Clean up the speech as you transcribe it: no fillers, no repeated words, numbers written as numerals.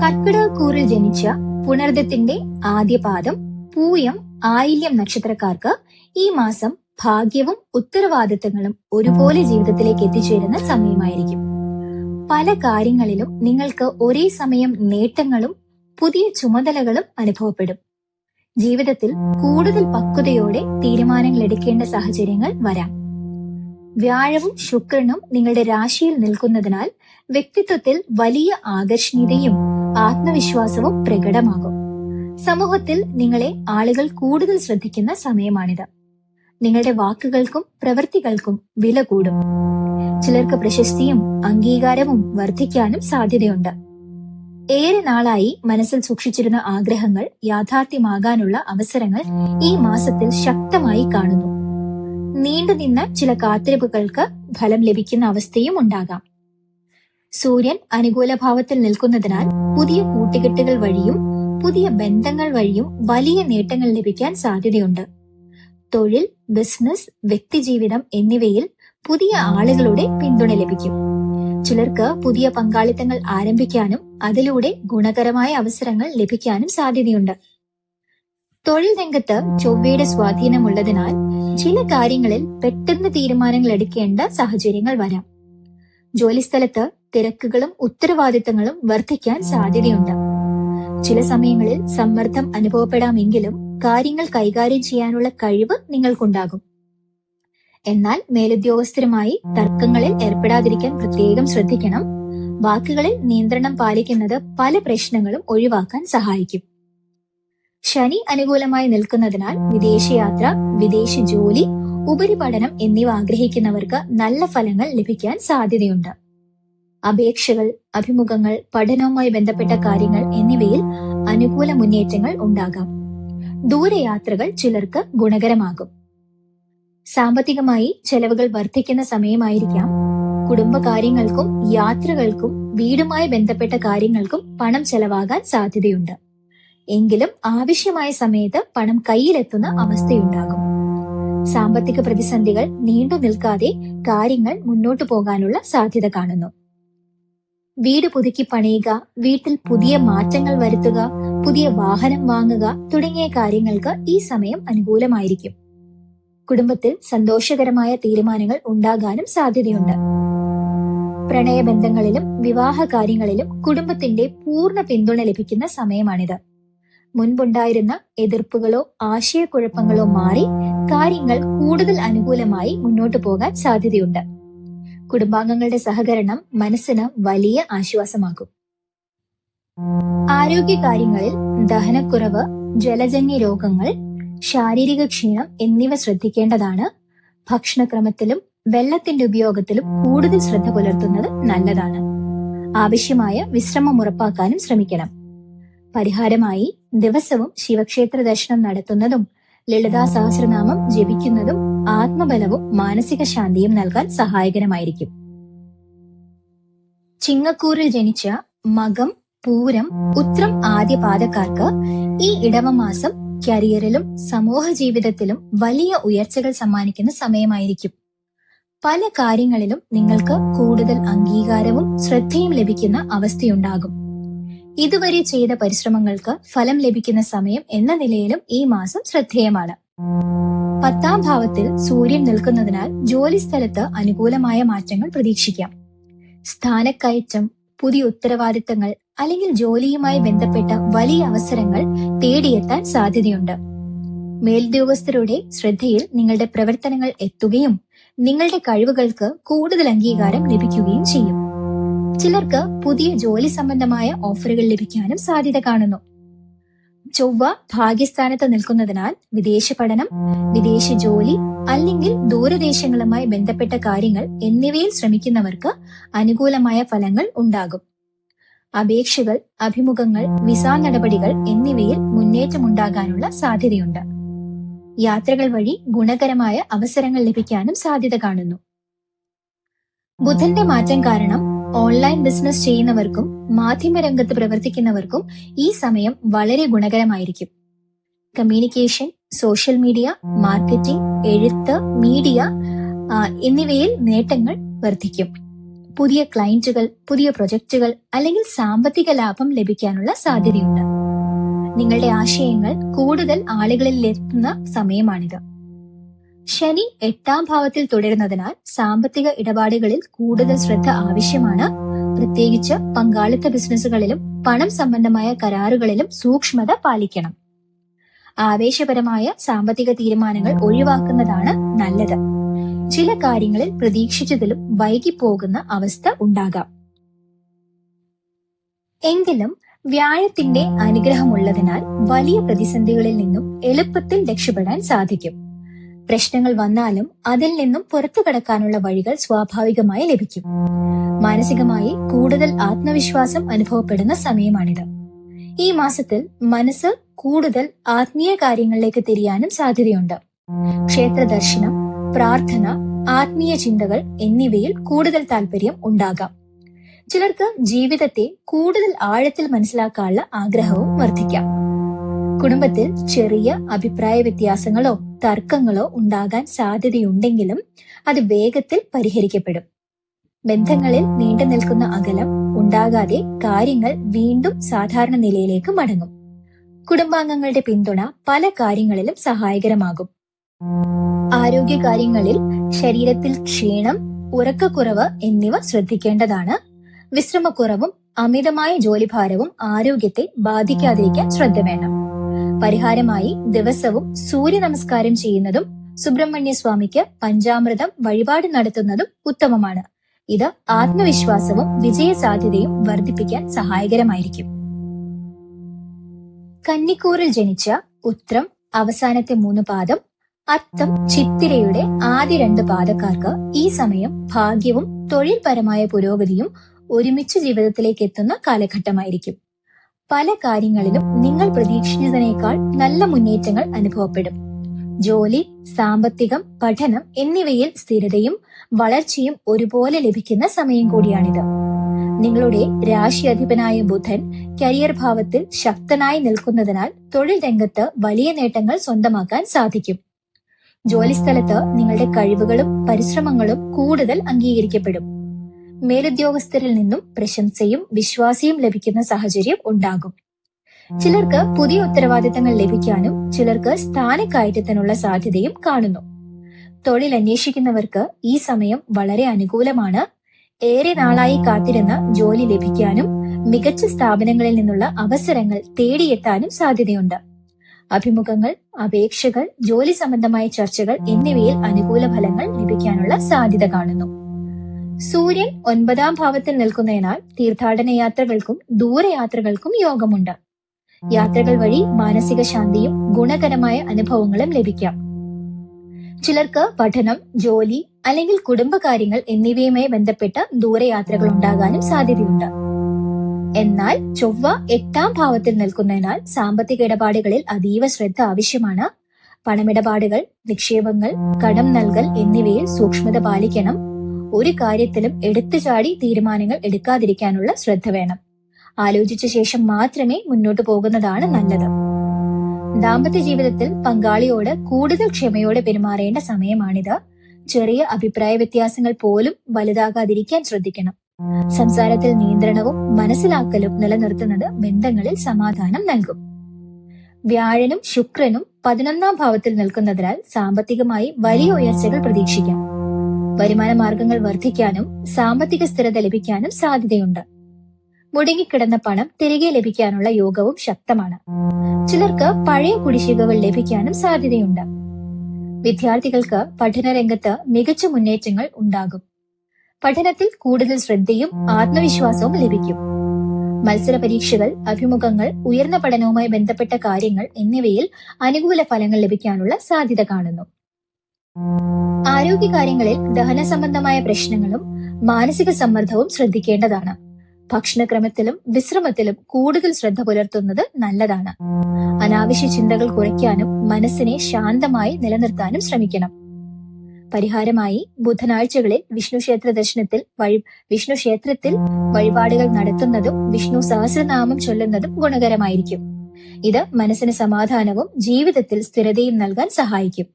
കർക്കിടകക്കൂറിൽ ജനിച്ച പുണർദത്തിന്റെ ആദ്യ പാദം പൂയം ആയില്യം നക്ഷത്രക്കാർക്ക് ഈ മാസം ഭാഗ്യവും ഉത്തരവാദിത്തങ്ങളും ഒരുപോലെ ജീവിതത്തിലേക്ക് എത്തിച്ചേരുന്ന സമയമായിരിക്കും. പല കാര്യങ്ങളിലും നിങ്ങൾക്ക് ഒരേ സമയം നേട്ടങ്ങളും പുതിയ ചുമതലകളും അനുഭവപ്പെടും. ജീവിതത്തിൽ കൂടുതൽ പക്വതയോടെ തീരുമാനങ്ങൾ എടുക്കേണ്ട സാഹചര്യങ്ങൾ വരാം. വ്യാഴവും ശുക്രനും നിങ്ങളുടെ രാശിയിൽ നിൽക്കുന്നതിനാൽ വ്യക്തിത്വത്തിൽ വലിയ ആകർഷണീയതയും ആത്മവിശ്വാസവും പ്രകടമാകും. സമൂഹത്തിൽ നിങ്ങളെ ആളുകൾ കൂടുതൽ ശ്രദ്ധിക്കുന്ന സമയമാണിത്. നിങ്ങളുടെ വാക്കുകൾക്കും പ്രവൃത്തികൾക്കും വില കൂടും. ചിലർക്ക് പ്രശസ്തിയും അംഗീകാരവും വർദ്ധിക്കാനും സാധ്യതയുണ്ട്. ഏറെ നാളായി മനസ്സിൽ സൂക്ഷിച്ചിരുന്ന ആഗ്രഹങ്ങൾ യാഥാർത്ഥ്യമാകാനുള്ള അവസരങ്ങൾ ഈ മാസത്തിൽ ശക്തമായി കാണുന്നു. നീണ്ടുനിന്ന ചില കാത്തിരിപ്പുകൾക്ക് ഫലം ലഭിക്കുന്ന അവസ്ഥയും ഉണ്ടാകാം. സൂര്യൻ അനുകൂല ഭാവത്തിൽ നിൽക്കുന്നതിനാൽ പുതിയ കൂട്ടുകെട്ടുകൾ വഴിയും പുതിയ ബന്ധങ്ങൾ വഴിയും വലിയ നേട്ടങ്ങൾ ലഭിക്കാൻ സാധ്യതയുണ്ട്. തൊഴിൽ, ബിസിനസ്, വ്യക്തിജീവിതം എന്നിവയിൽ പുതിയ ആളുകളുടെ പിന്തുണ ലഭിക്കും. ചിലർക്ക് പുതിയ പങ്കാളിത്തങ്ങൾ ആരംഭിക്കാനും അതിലൂടെ ഗുണകരമായ അവസരങ്ങൾ ലഭിക്കാനും സാധ്യതയുണ്ട്. തൊഴിൽ രംഗത്ത് ചൊവ്വയുടെ സ്വാധീനമുള്ളതിനാൽ ചില കാര്യങ്ങളിൽ പെട്ടെന്ന് തീരുമാനങ്ങൾ എടുക്കേണ്ട സാഹചര്യങ്ങൾ വരാം. ജോലിസ്ഥലത്ത് തിരക്കുകളും ഉത്തരവാദിത്തങ്ങളും വർദ്ധിക്കാൻ സാധ്യതയുണ്ട്. ചില സമയങ്ങളിൽ സമ്മർദ്ദം അനുഭവപ്പെടാമെങ്കിലും കാര്യങ്ങൾ കൈകാര്യം ചെയ്യാനുള്ള കഴിവ് നിങ്ങൾക്കുണ്ടാകും. എന്നാൽ മേലുദ്യോഗസ്ഥരുമായി തർക്കങ്ങളിൽ ഏർപ്പെടാതിരിക്കാൻ പ്രത്യേകം ശ്രദ്ധിക്കണം. വാക്കുകളിൽ നിയന്ത്രണം പാലിക്കുന്നത് പല പ്രശ്നങ്ങളും ഒഴിവാക്കാൻ സഹായിക്കും. ശനി അനുകൂലമായി നിൽക്കുന്നതിനാൽ വിദേശയാത്ര, വിദേശ ജോലി, ഉപരിപഠനം എന്നിവ ആഗ്രഹിക്കുന്നവർക്ക് നല്ല ഫലങ്ങൾ ലഭിക്കാൻ സാധ്യതയുണ്ട്. അപേക്ഷകൾ, അഭിമുഖങ്ങൾ, പഠനവുമായി ബന്ധപ്പെട്ട കാര്യങ്ങൾ എന്നിവയിൽ അനുകൂല മുന്നേറ്റങ്ങൾ ഉണ്ടാകാം. ദൂരയാത്രകൾ ചിലർക്ക് ഗുണകരമാകും. സാമ്പത്തികമായി ചെലവുകൾ വർദ്ധിക്കുന്ന സമയമായിരിക്കാം. കുടുംബകാര്യങ്ങൾക്കും യാത്രകൾക്കും വീടുമായി ബന്ധപ്പെട്ട കാര്യങ്ങൾക്കും പണം ചെലവാകാൻ സാധ്യതയുണ്ട്. എങ്കിലും ആവശ്യമായ സമയത്ത് പണം കയ്യിലെത്തുന്ന അവസ്ഥയുണ്ടാകും. സാമ്പത്തിക പ്രതിസന്ധികൾ നീണ്ടു നിൽക്കാതെ കാര്യങ്ങൾ മുന്നോട്ടു പോകാനുള്ള സാധ്യത കാണുന്നു. വീട് പുതുക്കി പണിയുക, വീട്ടിൽ പുതിയ മാറ്റങ്ങൾ വരുത്തുക, പുതിയ വാഹനം വാങ്ങുക തുടങ്ങിയ കാര്യങ്ങൾക്ക് ഈ സമയം അനുകൂലമായിരിക്കും. കുടുംബത്തിൽ സന്തോഷകരമായ തീരുമാനങ്ങൾ ഉണ്ടാകാനും സാധ്യതയുണ്ട്. പ്രണയബന്ധങ്ങളിലും വിവാഹ കാര്യങ്ങളിലും കുടുംബത്തിന്റെ പൂർണ്ണ പിന്തുണ ലഭിക്കുന്ന സമയമാണിത്. മുൻപുണ്ടായിരുന്ന എതിർപ്പുകളോ ആശയക്കുഴപ്പങ്ങളോ മാറി കാര്യങ്ങൾ കൂടുതൽ അനുകൂലമായി മുന്നോട്ടു പോകാൻ സാധ്യതയുണ്ട്. കുടുംബാംഗങ്ങളുടെ സഹകരണം മനസ്സിന് വലിയ ആശ്വാസമാകും. ആരോഗ്യകാര്യങ്ങളിൽ ദഹനക്കുറവ്, ജലജന്യ രോഗങ്ങൾ, ശാരീരിക ക്ഷീണം എന്നിവ ശ്രദ്ധിക്കേണ്ടതാണ്. ഭക്ഷണക്രമത്തിലും വെള്ളത്തിന്റെ ഉപയോഗത്തിലും കൂടുതൽ ശ്രദ്ധ പുലർത്തുന്നത് നല്ലതാണ്. ആവശ്യമായ വിശ്രമം ഉറപ്പാക്കാനും ശ്രമിക്കണം. പരിഹാരമായി ദിവസവും ശിവക്ഷേത്ര ദർശനം നടത്തുന്നതും ലളിതാ സഹസ്രനാമം ജപിക്കുന്നതും ആത്മബലവും മാനസിക ശാന്തിയും നൽകാൻ സഹായകരമായിരിക്കും. ചിങ്ങക്കൂറിൽ ജനിച്ച മകം, പൂരം, ഉത്രം ആദ്യ പാദക്കാർക്ക് ഈ ഇടവമാസം കരിയറിലും സമൂഹ ജീവിതത്തിലും വലിയ ഉയർച്ചകൾ സമ്മാനിക്കുന്ന സമയമായിരിക്കും. പല കാര്യങ്ങളിലും നിങ്ങൾക്ക് കൂടുതൽ അംഗീകാരവും ശ്രദ്ധയും ലഭിക്കുന്ന അവസ്ഥയുണ്ടാകും. ഇതുവരെ ചെയ്ത പരിശ്രമങ്ങൾക്ക് ഫലം ലഭിക്കുന്ന സമയം എന്ന നിലയിലും ഈ മാസം ശ്രദ്ധേയമാണ്. 10ാം ഭാവത്തിൽ സൂര്യൻ നിൽക്കുന്നതിനാൽ ജോലിസ്ഥലത്ത് അനുകൂലമായ മാറ്റങ്ങൾ പ്രതീക്ഷിക്കാം. സ്ഥാനക്കയറ്റം, പുതിയ ഉത്തരവാദിത്തങ്ങൾ അല്ലെങ്കിൽ ജോലിയുമായി ബന്ധപ്പെട്ട വലിയ അവസരങ്ങൾ തേടിയെത്താൻ സാധ്യതയുണ്ട്. മേലുദ്യോഗസ്ഥരുടെ ശ്രദ്ധയിൽ നിങ്ങളുടെ പ്രവർത്തനങ്ങൾ എത്തുകയും നിങ്ങളുടെ കഴിവുകൾക്ക് കൂടുതൽ അംഗീകാരം ലഭിക്കുകയും ചെയ്യും. ചിലർക്ക് പുതിയ ജോലി സംബന്ധമായ ഓഫറുകൾ ലഭിക്കാനും സാധ്യത കാണുന്നു. ചൊവ്വ ഭാഗ്യസ്ഥാനത്ത് നിൽക്കുന്നതിനാൽ വിദേശ പഠനം, വിദേശ ജോലി അല്ലെങ്കിൽ ദൂരദേശങ്ങളുമായി ബന്ധപ്പെട്ട കാര്യങ്ങൾ എന്നിവയിൽ ശ്രമിക്കുന്നവർക്ക് അനുകൂലമായ ഫലങ്ങൾ ഉണ്ടാകും. അപേക്ഷകൾ, അഭിമുഖങ്ങൾ, വിസ നടപടികൾ എന്നിവയിൽ മുന്നേറ്റമുണ്ടാകാനുള്ള സാധ്യതയുണ്ട്. യാത്രകൾ വഴി ഗുണകരമായ അവസരങ്ങൾ ലഭിക്കാനും സാധ്യത കാണുന്നു. ബുധന്റെ മാറ്റം കാരണം ഓൺലൈൻ ബിസിനസ് ചെയ്യുന്നവർക്കും മാധ്യമരംഗത്ത് പ്രവർത്തിക്കുന്നവർക്കും ഈ സമയം വളരെ ഗുണകരമായിരിക്കും. കമ്മ്യൂണിക്കേഷൻ, സോഷ്യൽ മീഡിയ, മാർക്കറ്റിംഗ്, എഴുത്ത്, മീഡിയ എന്നിവയിൽ നേട്ടങ്ങൾ വർദ്ധിക്കും. പുതിയ ക്ലയന്റുകൾ, പുതിയ പ്രൊജക്ടുകൾ അല്ലെങ്കിൽ സാമ്പത്തിക ലാഭം ലഭിക്കാനുള്ള സാധ്യതയുണ്ട്. നിങ്ങളുടെ ആശയങ്ങൾ കൂടുതൽ ആളുകളിൽ എത്തുന്ന സമയമാണിത്. ശനി 8ാം ഭാവത്തിൽ തുടരുന്നതിനാൽ സാമ്പത്തിക ഇടപാടുകളിൽ കൂടുതൽ ശ്രദ്ധ ആവശ്യമാണ്. പ്രത്യേകിച്ച് പങ്കാളിത്ത ബിസിനസ്സുകളിലും പണം സംബന്ധമായ കരാറുകളിലും സൂക്ഷ്മത പാലിക്കണം. ആവേശപരമായ സാമ്പത്തിക തീരുമാനങ്ങൾ ഒഴിവാക്കുന്നതാണ് നല്ലത്. ചില കാര്യങ്ങളിൽ പ്രതീക്ഷിച്ചതിലും വൈകിപ്പോകുന്ന അവസ്ഥ ഉണ്ടാകാം. എങ്കിലും വ്യാഴത്തിന്റെ അനുഗ്രഹമുള്ളതിനാൽ വലിയ പ്രതിസന്ധികളിൽ നിന്നും എളുപ്പത്തിൽ രക്ഷപ്പെടാൻ സാധിക്കും. പ്രശ്നങ്ങൾ വന്നാലും അതിൽ നിന്നും പുറത്തു കടക്കാനുള്ള വഴികൾ സ്വാഭാവികമായി ലഭിക്കും. മാനസികമായി കൂടുതൽ ആത്മവിശ്വാസം അനുഭവപ്പെടുന്ന സമയമാണിത്. ഈ മാസത്തിൽ മനസ്സ് കൂടുതൽ ആത്മീയ കാര്യങ്ങളിലേക്ക് തിരിയാനും സാധ്യതയുണ്ട്. ക്ഷേത്ര ദർശനം, പ്രാർത്ഥന, ആത്മീയ ചിന്തകൾ എന്നിവയിൽ കൂടുതൽ താല്പര്യം ഉണ്ടാകാം. ചിലർക്ക് ജീവിതത്തെ കൂടുതൽ ആഴത്തിൽ മനസ്സിലാക്കാനുള്ള ആഗ്രഹവും വർദ്ധിക്കാം. കുടുംബത്തിൽ ചെറിയ അഭിപ്രായ വ്യത്യാസങ്ങളോ തർക്കങ്ങളോ ഉണ്ടാകാൻ സാധ്യതയുണ്ടെങ്കിലും അത് വേഗത്തിൽ പരിഹരിക്കപ്പെടും. ബന്ധങ്ങളിൽ നീണ്ടു നിൽക്കുന്ന അകലം ഉണ്ടാകാതെ കാര്യങ്ങൾ വീണ്ടും സാധാരണ നിലയിലേക്ക് മടങ്ങും. കുടുംബാംഗങ്ങളുടെ പിന്തുണ പല കാര്യങ്ങളിലും സഹായകരമാകും. ആരോഗ്യകാര്യങ്ങളിൽ ശരീരത്തിൽ ക്ഷീണം, ഉറക്കക്കുറവ് എന്നിവ ശ്രദ്ധിക്കേണ്ടതാണ്. വിശ്രമക്കുറവും അമിതമായ ജോലിഭാരവും ആരോഗ്യത്തെ ബാധിക്കാതിരിക്കാൻ ശ്രദ്ധ വേണം. പരിഹാരമായി ദിവസവും സൂര്യ നമസ്കാരം ചെയ്യുന്നതും സുബ്രഹ്മണ്യ സ്വാമിക്ക് പഞ്ചാമൃതം വഴിപാട് നടത്തുന്നതും ഉത്തമമാണ്. ഇത് ആത്മവിശ്വാസവും വിജയസാധ്യതയും വർദ്ധിപ്പിക്കാൻ സഹായകരമായിരിക്കും. കന്നിക്കൂറിൽ ജനിച്ച ഉത്രം അവസാനത്തെ 3 പാദം, അത്തം ചിത്തിരയുടെ ആദ്യ 2 പാദക്കാർക്ക് ഈ സമയം ഭാഗ്യവും തൊഴിൽപരമായ പുരോഗതിയും ഒരുമിച്ച് ജീവിതത്തിലേക്ക് എത്തുന്ന കാലഘട്ടമായിരിക്കും. പല കാര്യങ്ങളിലും നിങ്ങൾ പ്രതീക്ഷിച്ചതിനേക്കാൾ നല്ല മുന്നേറ്റങ്ങൾ അനുഭവപ്പെടും. ജോലി, സാമ്പത്തികം, പഠനം എന്നിവയിൽ സ്ഥിരതയും വളർച്ചയും ഒരുപോലെ ലഭിക്കുന്ന സമയം കൂടിയാണിത്. നിങ്ങളുടെ രാശിയധിപനായ ബുധൻ കരിയർ ഭാവത്തിൽ ശക്തനായി നിൽക്കുന്നതിനാൽ തൊഴിൽ രംഗത്ത് വലിയ നേട്ടങ്ങൾ സ്വന്തമാക്കാൻ സാധിക്കും. ജോലിസ്ഥലത്ത് നിങ്ങളുടെ കഴിവുകളും പരിശ്രമങ്ങളും കൂടുതൽ അംഗീകരിക്കപ്പെടും. മേലുദ്യോഗസ്ഥരിൽ നിന്നും പ്രശംസയും വിശ്വാസവും ലഭിക്കുന്ന സാഹചര്യം ഉണ്ടാകും. ചിലർക്ക് പുതിയ ഉത്തരവാദിത്തങ്ങൾ ലഭിക്കാനും ചിലർക്ക് സ്ഥാനക്കയറ്റത്തിനുള്ള സാധ്യതയും കാണുന്നു. തൊഴിൽ അന്വേഷിക്കുന്നവർക്ക് ഈ സമയം വളരെ അനുകൂലമാണ്. ഏറെ നാളായി കാത്തിരുന്ന ജോലി ലഭിക്കാനും മികച്ച സ്ഥാപനങ്ങളിൽ നിന്നുള്ള അവസരങ്ങൾ തേടിയെത്താനും സാധ്യതയുണ്ട്. അഭിമുഖങ്ങൾ, അപേക്ഷകൾ, ജോലി സംബന്ധമായ ചർച്ചകൾ എന്നിവയിൽ അനുകൂല ഫലങ്ങൾ ലഭിക്കാനുള്ള സാധ്യത കാണുന്നു. സൂര്യൻ 9ാം ഭാവത്തിൽ നിൽക്കുന്നതിനാൽ തീർത്ഥാടന യാത്രകൾക്കും ദൂരയാത്രകൾക്കും യോഗമുണ്ട്. യാത്രകൾ വഴി മാനസിക ശാന്തിയും ഗുണകരമായ അനുഭവങ്ങളും ലഭിക്കാം. ചിലർക്ക് പഠനം, ജോലി അല്ലെങ്കിൽ കുടുംബകാര്യങ്ങൾ എന്നിവയുമായി ബന്ധപ്പെട്ട ദൂരയാത്രകൾ ഉണ്ടാകാനും സാധ്യതയുണ്ട്. എന്നാൽ ചൊവ്വ 8ാം ഭാവത്തിൽ നിൽക്കുന്നതിനാൽ സാമ്പത്തിക ഇടപാടുകളിൽ അതീവ ശ്രദ്ധ ആവശ്യമാണ്. പണമിടപാടുകൾ, നിക്ഷേപങ്ങൾ, കടം നൽകൽ എന്നിവയിൽ സൂക്ഷ്മത പാലിക്കണം. ഒരു കാര്യത്തിലും എടുത്തുചാടി തീരുമാനങ്ങൾ എടുക്കാതിരിക്കാനുള്ള ശ്രദ്ധ വേണം. ആലോചിച്ച ശേഷം മാത്രമേ മുന്നോട്ട് പോകുന്നതാണ് നല്ലത്. ദാമ്പത്യ ജീവിതത്തിൽ പങ്കാളിയോട് കൂടുതൽ ക്ഷമയോടെ പെരുമാറേണ്ട സമയമാണിത്. ചെറിയ അഭിപ്രായ വ്യത്യാസങ്ങൾ പോലും വലുതാകാതിരിക്കാൻ ശ്രദ്ധിക്കണം. സംസാരത്തിൽ നിയന്ത്രണവും മനസ്സിലാക്കലും നിലനിർത്തുന്നത് ബന്ധങ്ങളിൽ സമാധാനം നൽകും. വ്യാഴനും ശുക്രനും 11ാം ഭാവത്തിൽ നിൽക്കുന്നതിനാൽ സാമ്പത്തികമായി വലിയ ഉയർച്ചകൾ പ്രതീക്ഷിക്കാം. വരുമാന മാർഗങ്ങൾ വർദ്ധിക്കാനും സാമ്പത്തിക സ്ഥിരത ലഭിക്കാനും സാധ്യതയുണ്ട്. മുടങ്ങിക്കിടന്ന പണം തിരികെ ലഭിക്കാനുള്ള യോഗവും ശക്തമാണ്. ചിലർക്ക് പഴയ കുടിശ്ശികകൾ ലഭിക്കാനും സാധ്യതയുണ്ട്. വിദ്യാർത്ഥികൾക്ക് പഠനരംഗത്ത് മികച്ച മുന്നേറ്റങ്ങൾ ഉണ്ടാകും. പഠനത്തിൽ കൂടുതൽ ശ്രദ്ധയും ആത്മവിശ്വാസവും ലഭിക്കും. മത്സര പരീക്ഷകൾ, അഭിമുഖങ്ങൾ, ഉയർന്ന പഠനവുമായി ബന്ധപ്പെട്ട കാര്യങ്ങൾ എന്നിവയിൽ അനുകൂല ഫലങ്ങൾ ലഭിക്കാനുള്ള സാധ്യത കാണുന്നു. ആരോഗ്യകാര്യങ്ങളിൽ ദഹന സംബന്ധമായ പ്രശ്നങ്ങളും മാനസിക സമ്മർദ്ദവും ശ്രദ്ധിക്കേണ്ടതാണ്. ഭക്ഷണക്രമത്തിലും വിശ്രമത്തിലും കൂടുതൽ ശ്രദ്ധ പുലർത്തുന്നത് നല്ലതാണ്. അനാവശ്യ ചിന്തകൾ കുറയ്ക്കാനും മനസ്സിനെ ശാന്തമായി നിലനിർത്താനും ശ്രമിക്കണം. പരിഹാരമായി ബുധനാഴ്ചകളിൽ വിഷ്ണു ക്ഷേത്രത്തിൽ വഴിപാടുകൾ നടത്തുന്നതും വിഷ്ണു സഹസ്രനാമം ചൊല്ലുന്നതും ഗുണകരമായിരിക്കും. ഇത് മനസ്സിന് സമാധാനവും ജീവിതത്തിൽ സ്ഥിരതയും നൽകാൻ സഹായിക്കും.